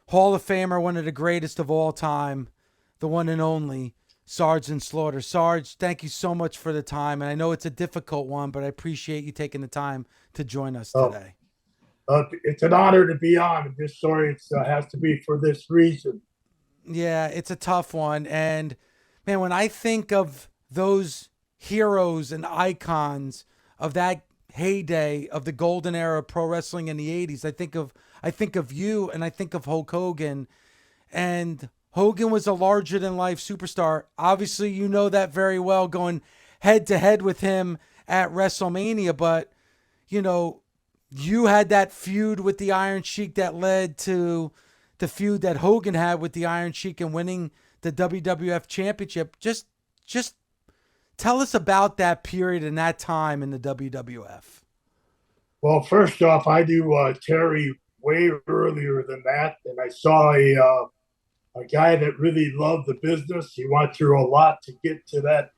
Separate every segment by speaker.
Speaker 1: Hall of Famer, one of the greatest of all time, the one and only Sergeant Slaughter. Sarge, thank you so much for the time. And I know it's a difficult one, but I appreciate you taking the time to join us
Speaker 2: Oh,
Speaker 1: today.
Speaker 2: it's an honor to be on. This story has to be for this reason.
Speaker 1: Yeah, it's a tough one. And man, when I think of those heroes and icons of that heyday of the golden era of pro wrestling in the 80s, I think of you and I think of Hulk Hogan. And Hogan was a larger than life superstar. Obviously, you know that very well, going head to head with him at WrestleMania, but you know, you had that feud with the Iron Sheik that led to the feud that Hogan had with the Iron Sheik and winning the WWF Championship. Just tell us about that period and that time in the WWF.
Speaker 2: Well, first off, I knew Terry way earlier than that, and I saw a guy that really loved the business. He went through a lot to get to that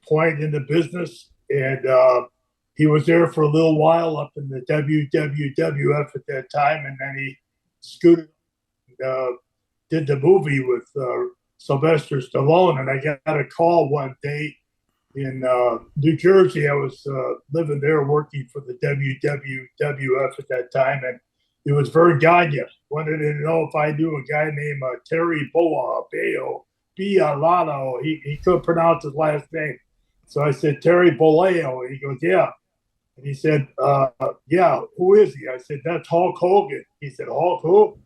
Speaker 2: point in the business, and he was there for a little while up in the WWF at that time, and then he scooted, uh, did the movie with Sylvester Stallone, and I got a call one day in New Jersey. I was living there working for the WWF at that time, and it was Vern Gagne. Wanted to know if I knew a guy named Terry Boa, Bayo, Bialano. He couldn't pronounce his last name. So I said, Terry Boleo. And he goes, yeah. And he said, yeah, who is he? I said, that's Hulk Hogan. He said, Hulk who?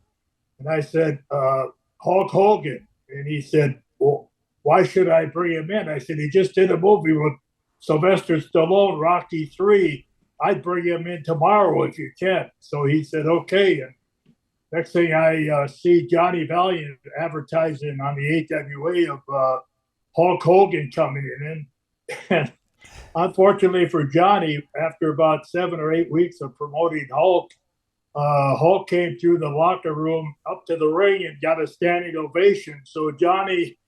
Speaker 2: And I said, Hulk Hogan. And he said, well, why should I bring him in? I said, he just did a movie with Sylvester Stallone, Rocky 3. I'd bring him in tomorrow if you can. So he said, okay. And next thing I see Johnny Valiant advertising on the AWA of Hulk Hogan coming in. And unfortunately for Johnny, after about 7 or 8 weeks of promoting Hulk, Hulk came through the locker room up to the ring and got a standing ovation. So Johnny,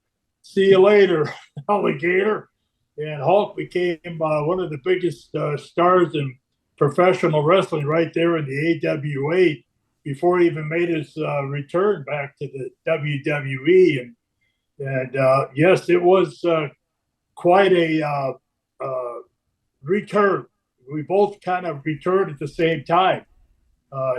Speaker 2: see you later, alligator. And Hulk became one of the biggest stars in professional wrestling right there in the AWA before he even made his return back to the WWE. And yes, it was quite a return. We both kind of returned at the same time.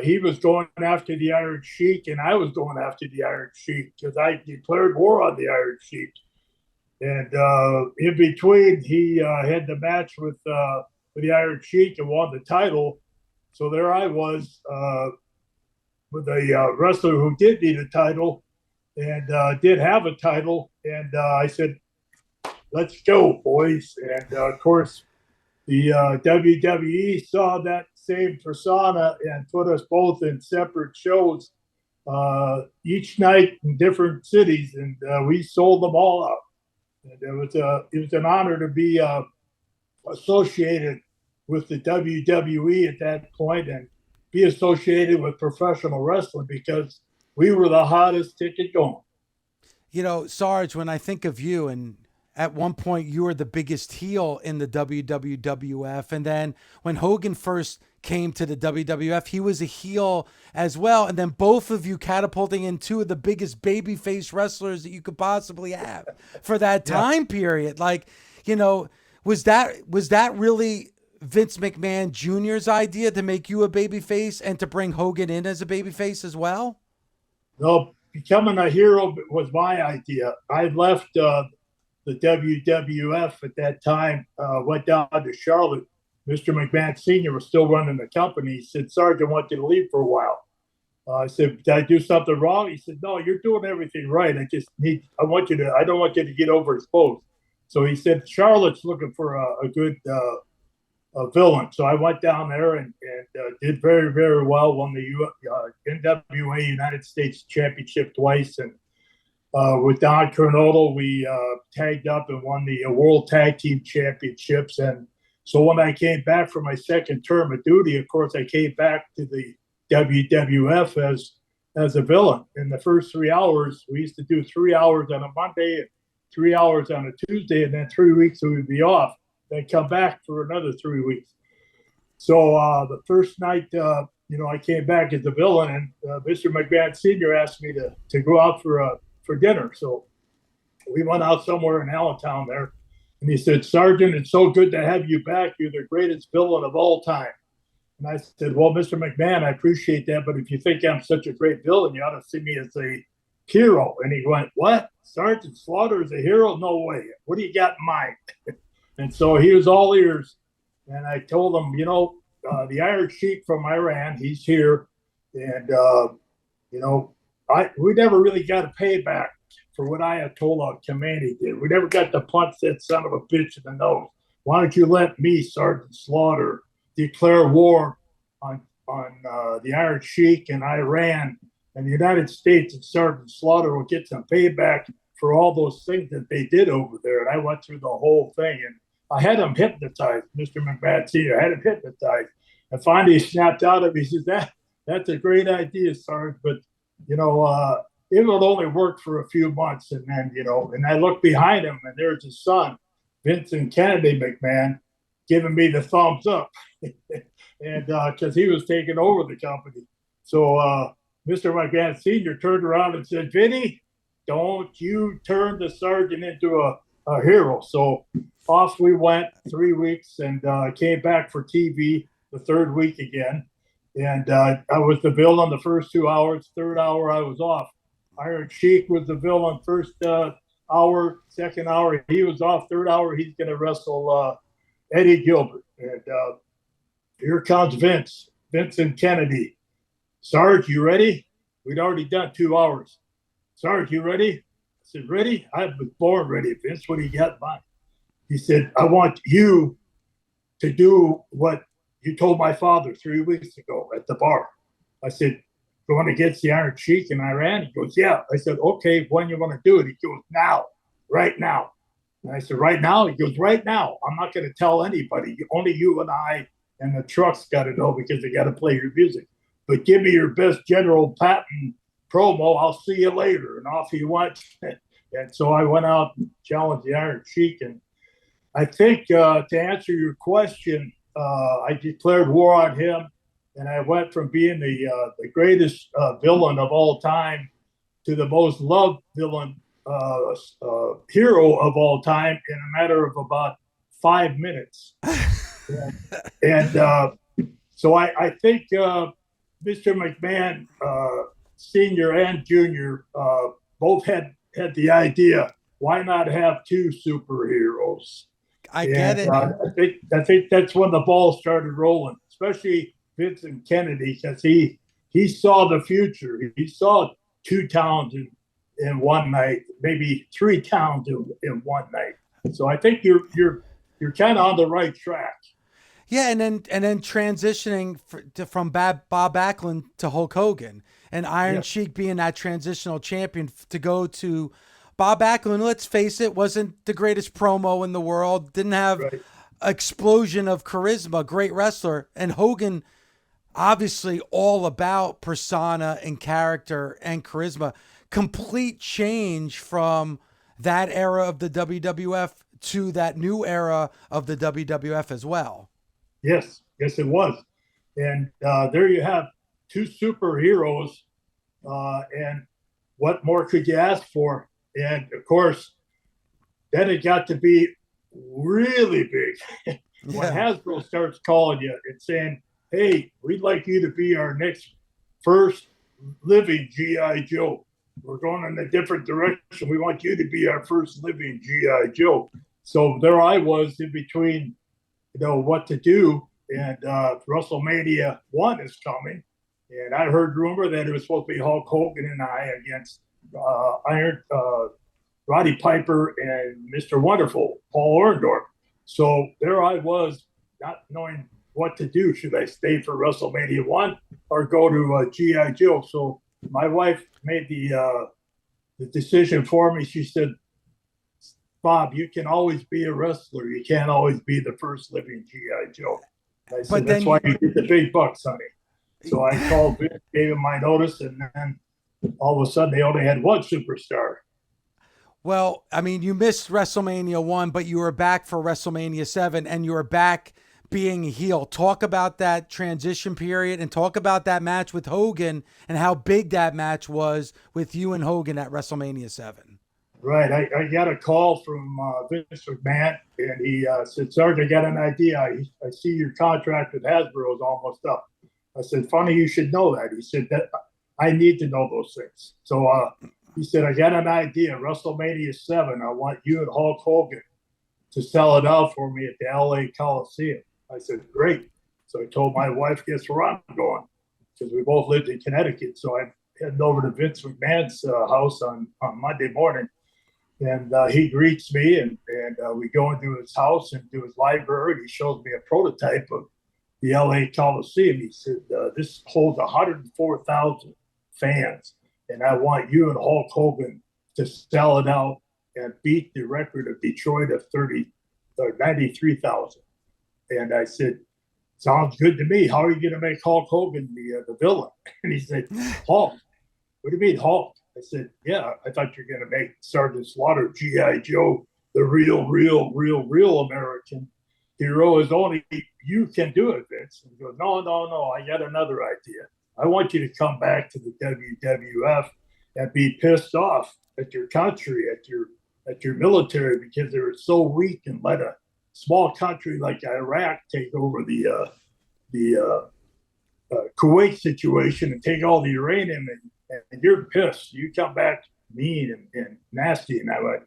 Speaker 2: He was going after the Iron Sheik, and I was going after the Iron Sheik because I declared war on the Iron Sheik. And in between, he had the match with the Iron Sheik and won the title. So there I was with a wrestler who did need a title and did have a title. And I said, let's go, boys. And of course, the WWE saw that same persona and put us both in separate shows each night in different cities, and we sold them all out. And it was an honor to be associated with the WWE at that point and be associated with professional wrestling because we were the hottest ticket going.
Speaker 1: You know, Sarge, when I think of you, and at one point you were the biggest heel in the WWF, and then when Hogan first came to the WWF, he was a heel as well, and then both of you catapulting in two of the biggest babyface wrestlers that you could possibly have for that time period. Like, you know, was that really Vince McMahon Jr.'s idea to make you a babyface and to bring Hogan in as a babyface as well?
Speaker 2: No, becoming a hero was my idea. I left the WWF at that time, went down to Charlotte. Mr. McMahon Sr. was still running the company. He said, Sarge, I want you to leave for a while. I said, did I do something wrong? He said, no, you're doing everything right. I don't want you to get overexposed. So he said, Charlotte's looking for a good villain. So I went down there and did very, very well, won the NWA United States Championship twice. And with Don Coronado, we tagged up and won the World Tag Team Championships. And so when I came back for my second term of duty, of course, I came back to the WWF as a villain. In the first 3 hours, we used to do 3 hours on a Monday, and 3 hours on a Tuesday, and then 3 weeks we would be off. Then come back for another 3 weeks. So the first night I came back as the villain, and Mr. McMahon Sr. asked me to go out for dinner. So we went out somewhere in Allentown there, and he said, "Sergeant, it's so good to have you back. You're the greatest villain of all time." And I said, "Well, Mr. McMahon, I appreciate that, but if you think I'm such a great villain, you ought to see me as a hero." And he went, "What? Sergeant Slaughter is a hero? No way. What do you got in mind?" And so he was all ears. And I told him, the Iron Sheik from Iran, he's here. And, we never really got a payback for what Ayatollah Khamenei did. We never got to punch that son of a bitch in the nose. Why don't you let me, Sergeant Slaughter, declare war on the Iron Sheik and Iran, and the United States and Sergeant Slaughter will get some payback for all those things that they did over there. And I went through the whole thing, and I had him hypnotized, Mr. McMahon Sr. I had him hypnotized. And finally he snapped out of me. He says, that's a great idea, Sarge, but, it would only work for a few months. And then, and I looked behind him, and there's his son, Vincent Kennedy McMahon, giving me the thumbs up. And because he was taking over the company. So Mr. McMahon Sr. turned around and said, "Vinny, don't you turn the sergeant into a hero." So off we went 3 weeks, and came back for TV the third week again. And I was the villain the first 2 hours. Third hour, I was off. Iron Sheik was the villain first hour. Second hour, he was off. Third hour, he's going to wrestle Eddie Gilbert. And here comes Vincent Kennedy. "Sarge, you ready?" We'd already done 2 hours. "Sarge, you ready?" I said, "Ready? I was born ready, Vince. What do you got in mind?" He said, "I want you to do what you told my father 3 weeks ago at the bar." I said, "Going against the Iron Sheik in Iran?" He goes, "Yeah." I said, "Okay, when you want to do it?" He goes, "Now, right now." And I said, "Right now?" He goes, "Right now. I'm not going to tell anybody. Only you and I and the trucks got to know, because they got to play your music. But give me your best General Patton promo. I'll see you later." And off he went. And so I went out and challenged the Iron Sheik. And I think to answer your question, I declared war on him. And I went from being the greatest villain of all time to the most loved villain hero of all time in a matter of about 5 minutes. And so I think Mr. McMahon, Sr. and Jr., both had the idea, why not have two superheroes?
Speaker 1: I get it.
Speaker 2: I think that's when the ball started rolling, especially Vincent Kennedy, because he saw the future. He saw 2 towns in one night, maybe 3 towns in one night. So I think you're kind of on the right track.
Speaker 1: Yeah, and then transitioning from Bob Backlund to Hulk Hogan, and Iron Sheik being that transitional champion to go to Bob Backlund. Let's face it, wasn't the greatest promo in the world. Didn't have explosion of charisma. Great wrestler, and Hogan, obviously all about persona and character and charisma. Complete change from that era of the WWF to that new era of the WWF as well.
Speaker 2: Yes, it was. And there you have 2 superheroes. And what more could you ask for? And of course, then it got to be really big. When Hasbro starts calling you and saying, "Hey, we'd like you to be our next first living G.I. Joe. We're going in a different direction. We want you to be our first living G.I. Joe." So there I was in between, what to do. And WrestleMania 1 is coming. And I heard rumor that it was supposed to be Hulk Hogan and I against Roddy Piper and Mr. Wonderful, Paul Orndorff. So there I was, not knowing what to do. Should I stay for WrestleMania 1 or go to G.I. Joe? So my wife made the decision for me. She said, "Bob, you can always be a wrestler. You can't always be the first living G.I. Joe." I said, "That's why you get the big bucks, honey." So I called Vince, gave him my notice, and then all of a sudden they only had one superstar.
Speaker 1: Well, I mean, you missed WrestleMania 1, but you were back for WrestleMania 7, and you were back being a heel. Talk about that transition period and talk about that match with Hogan and how big that match was with you and Hogan at WrestleMania 7.
Speaker 2: Right. I got a call from Vince McMahon, and he said, Sarge, I got an idea. I see your contract with Hasbro is almost up. I said, funny you should know that. He said, that I need to know those things. So he said, I got an idea. WrestleMania 7, I want you and Hulk Hogan to sell it out for me at the LA Coliseum. I said, great. So I told my wife, guess where I'm going? Because we both lived in Connecticut. So I headed over to Vince McMahon's house on Monday morning. And he greets me, and we go into his house and to his library. And he shows me a prototype of the LA Coliseum. He said, this holds 104,000 fans, and I want you and Hulk Hogan to sell it out and beat the record of Detroit of 93,000. And I said, sounds good to me. How are you going to make Hulk Hogan the villain? And he said, Hulk. What do you mean, Hulk? I said, yeah, I thought you were going to make Sergeant Slaughter, G.I. Joe, the real American hero. Is only you can do it, Vince. And he goes, no, I got another idea. I want you to come back to the WWF and be pissed off at your country, at your military, because they were so weak and let a small country like Iraq take over the Kuwait situation and take all the uranium, and you're pissed. You come back mean and nasty. And I went,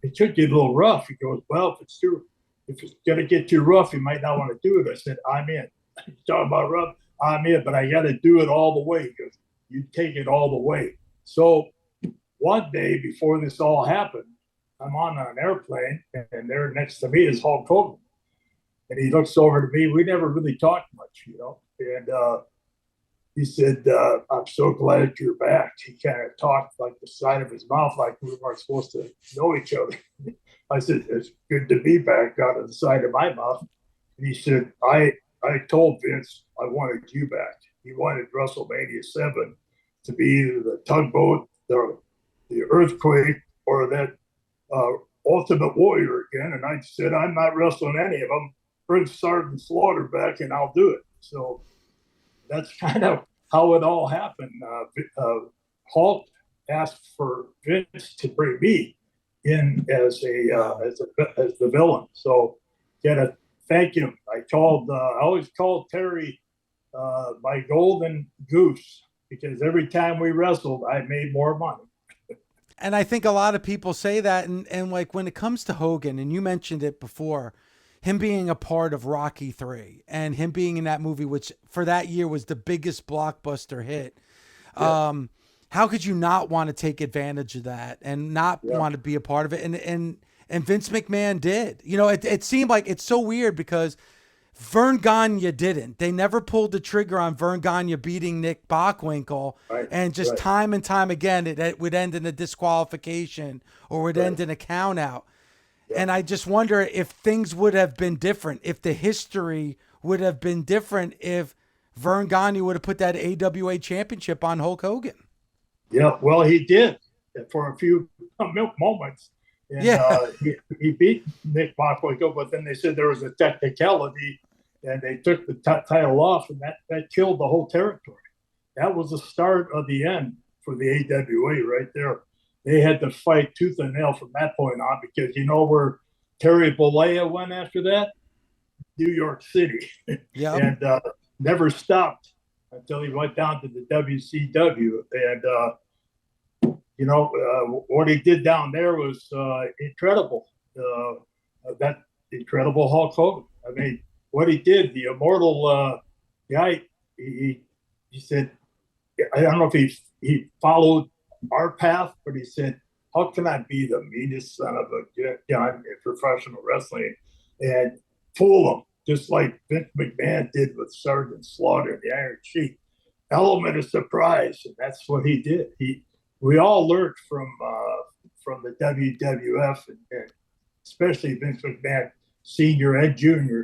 Speaker 2: it took you a little rough. He goes, well, if it's going to get too rough, you might not want to do it. I said, I'm in. He's talking about rough, I'm in, but I got to do it all the way. He goes, you take it all the way. So one day before this all happened, I'm on an airplane, and there next to me is Hulk Hogan. And he looks over to me. We never really talked much, And he said, I'm so glad you're back. He kind of talked like the side of his mouth, like we weren't supposed to know each other. I said, it's good to be back out of the side of my mouth. And he said, I told Vince I wanted you back. He wanted WrestleMania 7 to be either the tugboat, the earthquake, or that Ultimate Warrior again. And I said, I'm not wrestling any of them. Bring Sergeant Slaughter back and I'll do it. So that's kind of how it all happened. Hulk asked for Vince to bring me in as the villain. So gotta thank him. I always called Terry my golden goose, because every time we wrestled, I made more money.
Speaker 1: And I think a lot of people say that, and like when it comes to Hogan, and you mentioned it before, him being a part of Rocky III and him being in that movie, which for that year was the biggest blockbuster hit. Yeah. How could you not want to take advantage of that and not want to be a part of it? And Vince McMahon did. It seemed like it's so weird because Vern Gagne didn't. They never pulled the trigger on Vern Gagne beating Nick Bockwinkel. Right, and just time and time again, it would end in a disqualification or would end in a count out. And I just wonder if things would have been different, if the history would have been different if Vern Gagne would have put that AWA championship on Hulk Hogan.
Speaker 2: Yeah, well, he did for a few moments. And he beat Nick Bockwinkel, but then they said there was a technicality, and they took the title off, and that killed the whole territory. That was the start of the end for the AWA right there. They had to fight tooth and nail from that point on, because you know where Terry Bollea went after that? New York City. Yeah. And never stopped until he went down to the WCW. And, what he did down there was incredible. That incredible Hulk Hogan. I mean, what he did, the immortal guy, he said, I don't know if he followed our path, but he said, how can I be the meanest son of a gun in professional wrestling and fool him, just like Vince McMahon did with Sergeant Slaughter and the Iron Sheik? Element of surprise, and that's what he did. We all learned from the WWF, and especially Vince McMahon Sr. and Jr.,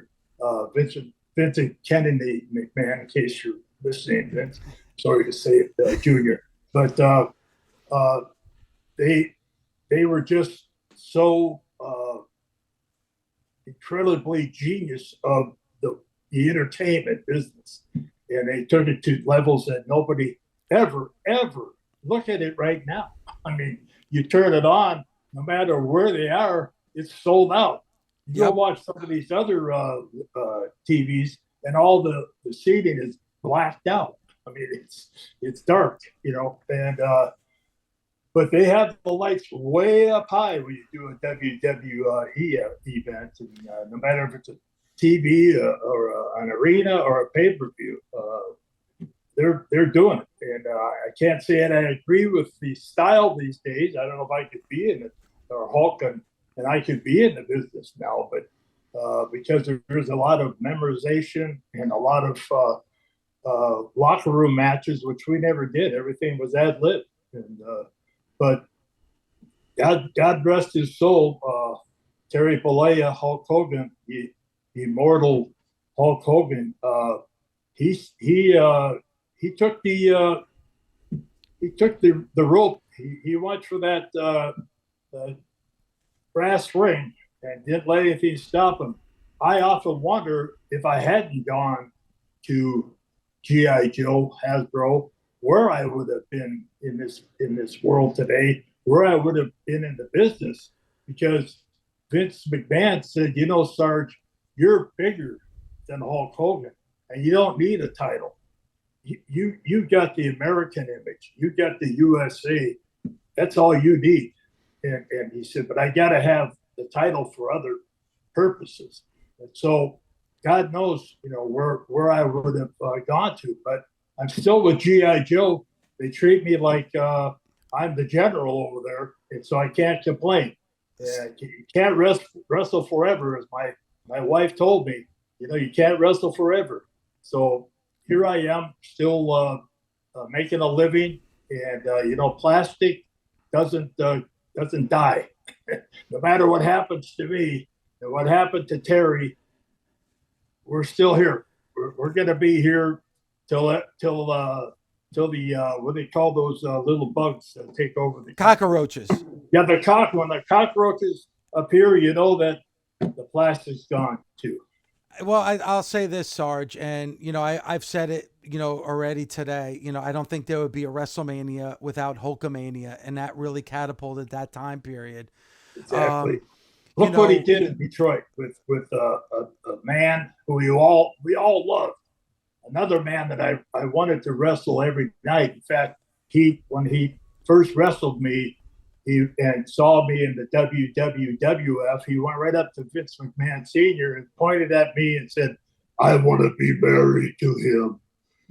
Speaker 2: Vincent Kennedy McMahon, in case you're listening, Vince. Sorry to say it, Jr. But they were just so incredibly genius of the entertainment business. And they took it to levels that nobody ever, ever look at it right now. I mean, you turn it on, no matter where they are, it's sold out. You go watch some of these other TVs, and all the seating is blacked out. I mean, it's dark, and but they have the lights way up high when you do a WWE event, and no matter if it's a TV or an arena or a pay-per-view, they're doing it. And I can't say that I agree with the style these days. I don't know if I could be in it, or Hulk and I could be in the business now, but because there's a lot of memorization and a lot of locker room matches, which we never did. Everything was ad lib. And but God rest his soul, Terry Bollea, Hulk Hogan, the immortal Hulk Hogan. He took the rope. He went for that brass ring and didn't let anything stop him. I often wonder if I hadn't gone to G.I. Joe, Hasbro, where I would have been in this world today, where I would have been in the business, because Vince McMahon said, Sarge, you're bigger than Hulk Hogan, and you don't need a title. You got the American image, you got the USA. That's all you need. And he said, but I got to have the title for other purposes. And so God knows, where I would have gone to, but I'm still with G.I. Joe. They treat me like I'm the general over there, and so I can't complain. You can't wrestle forever, as my wife told me. You can't wrestle forever. So here I am, still making a living, and plastic doesn't die. No matter what happens to me and what happened to Terry, we're still here. We're going to be here till the what do they call those little bugs that take over the
Speaker 1: cockroaches.
Speaker 2: Yeah, when the cockroaches appear, that the plastic's gone too.
Speaker 1: Well, I'll say this, Sarge, and I've said it, already today. I don't think there would be a WrestleMania without Hulkamania, and that really catapulted that time period.
Speaker 2: Exactly. Look what he did in Detroit with a man who we all loved. Another man that I wanted to wrestle every night. In fact, when he first wrestled me, and saw me in the WWF, he went right up to Vince McMahon Sr. and pointed at me and said, "I want to be married to him."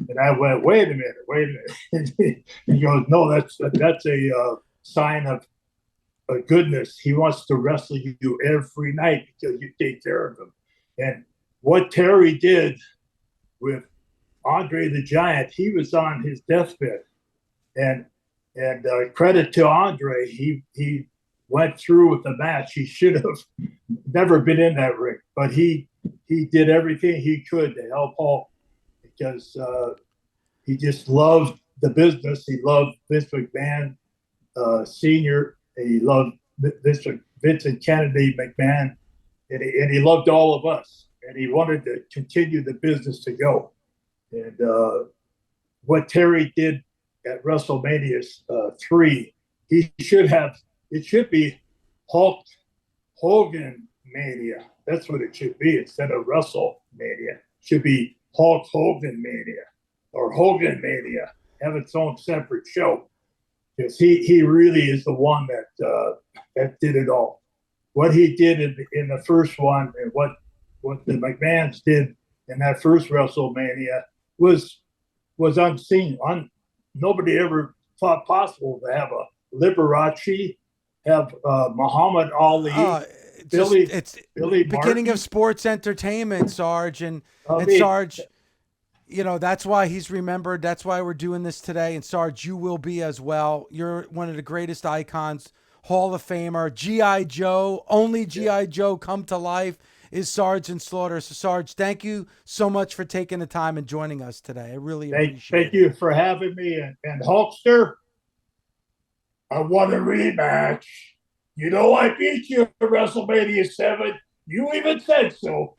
Speaker 2: And I went, wait a minute. He goes, "No, that's a sign of goodness. He wants to wrestle you every night because you take care of him." And what Terry did with Andre the Giant, he was on his deathbed, and credit to Andre, he went through with the match. He should have never been in that ring, but he did everything he could to help Hulk, because he just loved the business. He loved Vince McMahon Sr. He loved Vincent Kennedy McMahon, and he loved all of us. And he wanted to continue the business to go. And what Terry did at WrestleMania 3, it should be Hulk Hogan Mania. That's what it should be instead of WrestleMania. It should be Hulk Hogan Mania or Hogan Mania. Have its own separate show, because he really is the one that did it all. What he did in the first one, and what the McMahons did in that first WrestleMania was unseen. Nobody ever thought possible to have a Liberace, have Muhammad Ali, Billy
Speaker 1: beginning
Speaker 2: Martin.
Speaker 1: of sports entertainment, Sarge, and Sarge, that's why he's remembered. That's why we're doing this today. And Sarge, you will be as well. You're one of the greatest icons, Hall of Famer, G.I. Joe, only G.I. Joe come to life is Sergeant Slaughter. So Sarge, thank you so much for taking the time and joining us today. I really appreciate it.
Speaker 2: Thank you for having me. And Hulkster, I want a rematch. I beat you at WrestleMania 7. You even said so.